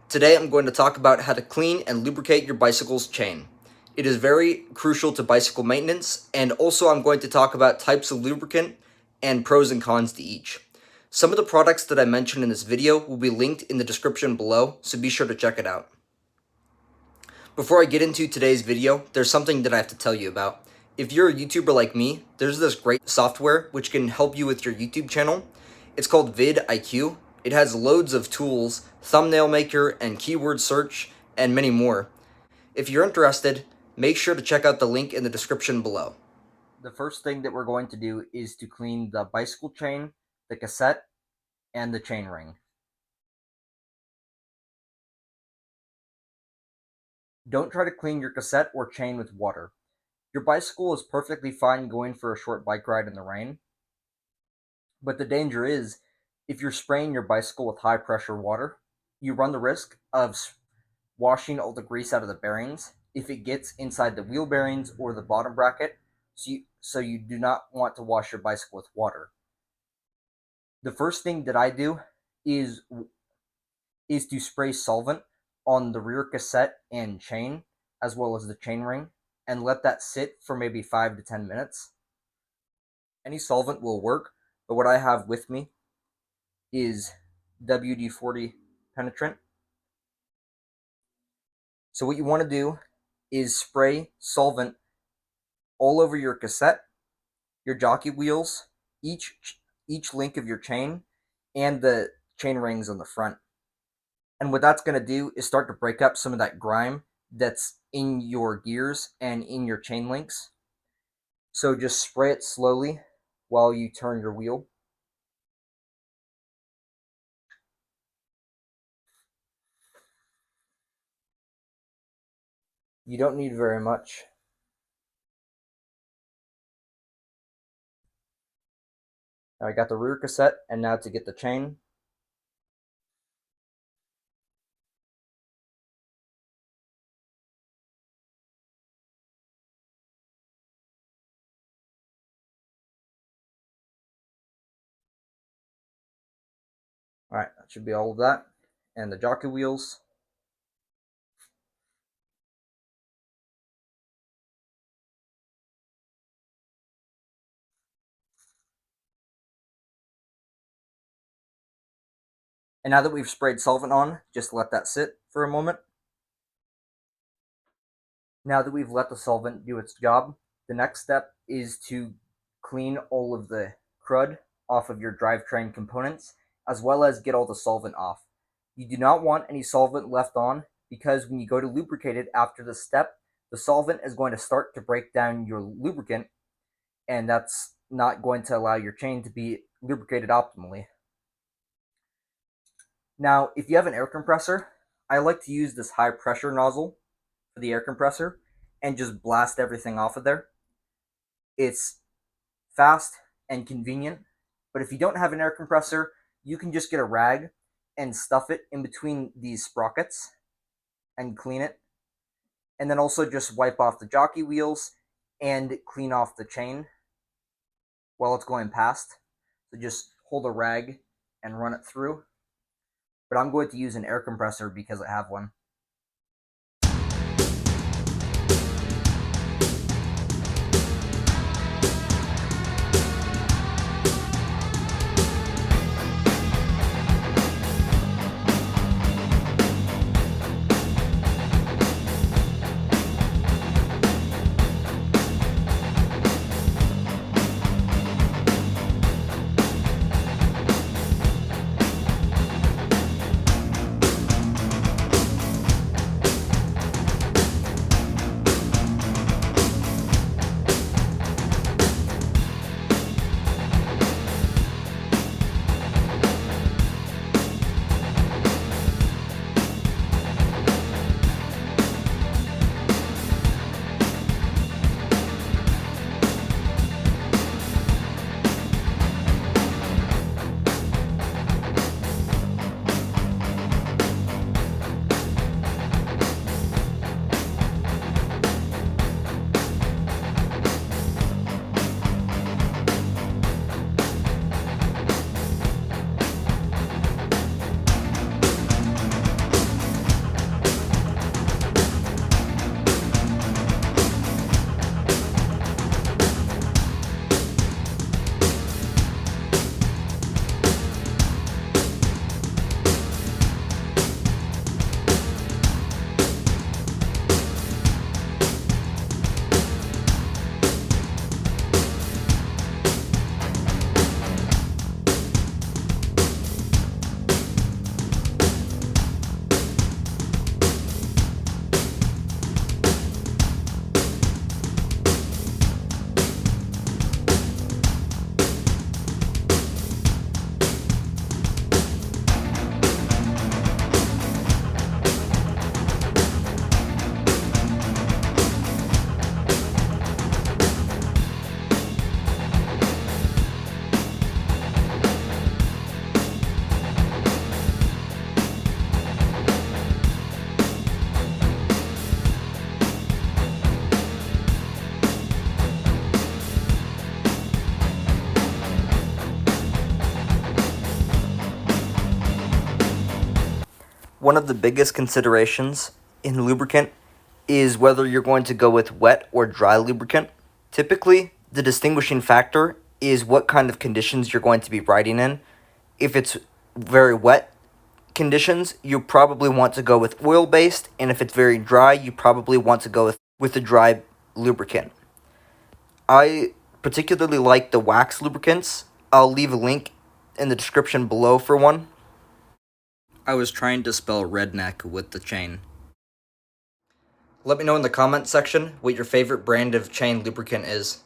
Today I'm going to talk about how to clean and lubricate your bicycle's chain. It is very crucial to bicycle maintenance, and also I'm going to talk about types of lubricant and pros and cons to each. Some of the products that I mentioned in this video will be linked in the description below, so be sure to check it out. Before I get into today's video, there's something that I have to tell you about. If you're a YouTuber like me, there's this great software which can help you with your YouTube channel. It's called vidIQ. It has loads of tools, thumbnail maker, and keyword search, and many more. If you're interested, make sure to check out the link in the description below. The first thing that we're going to do is to clean the bicycle chain, the cassette, and the chain ring. Don't try to clean your cassette or chain with water. Your bicycle is perfectly fine going for a short bike ride in the rain, but the danger is, if you're spraying your bicycle with high pressure water, you run the risk of washing all the grease out of the bearings if it gets inside the wheel bearings or the bottom bracket, so you do not want to wash your bicycle with water. The first thing that I do is to spray solvent on the rear cassette and chain, as well as the chain ring, and let that sit for maybe 5 to 10 minutes. Any solvent will work, but what I have with me is WD-40 penetrant. So what you want to do is spray solvent all over your cassette, your jockey wheels, each link of your chain, and the chain rings on the front. And what that's going to do is start to break up some of that grime that's in your gears and in your chain links. So just spray it slowly while you turn your wheel. You don't need very much. Now I got the rear cassette, and now to get the chain. Alright, that should be all of that. And the jockey wheels. And now that we've sprayed solvent on, just let that sit for a moment. Now that we've let the solvent do its job, the next step is to clean all of the crud off of your drivetrain components, as well as get all the solvent off. You do not want any solvent left on, because when you go to lubricate it after this step, the solvent is going to start to break down your lubricant, and that's not going to allow your chain to be lubricated optimally. Now, if you have an air compressor, I like to use this high pressure nozzle for the air compressor and just blast everything off of there. It's fast and convenient, but if you don't have an air compressor, you can just get a rag and stuff it in between these sprockets and clean it. And then also just wipe off the jockey wheels and clean off the chain while it's going past. So just hold a rag and run it through. But I'm going to use an air compressor because I have one. One of the biggest considerations in lubricant is whether you're going to go with wet or dry lubricant. Typically, the distinguishing factor is what kind of conditions you're going to be riding in. If it's very wet conditions, you probably want to go with oil-based, and if it's very dry, you probably want to go with a dry lubricant. I particularly like the wax lubricants. I'll leave a link in the description below for one. I was trying to spell redneck with the chain. Let me know in the comment section what your favorite brand of chain lubricant is.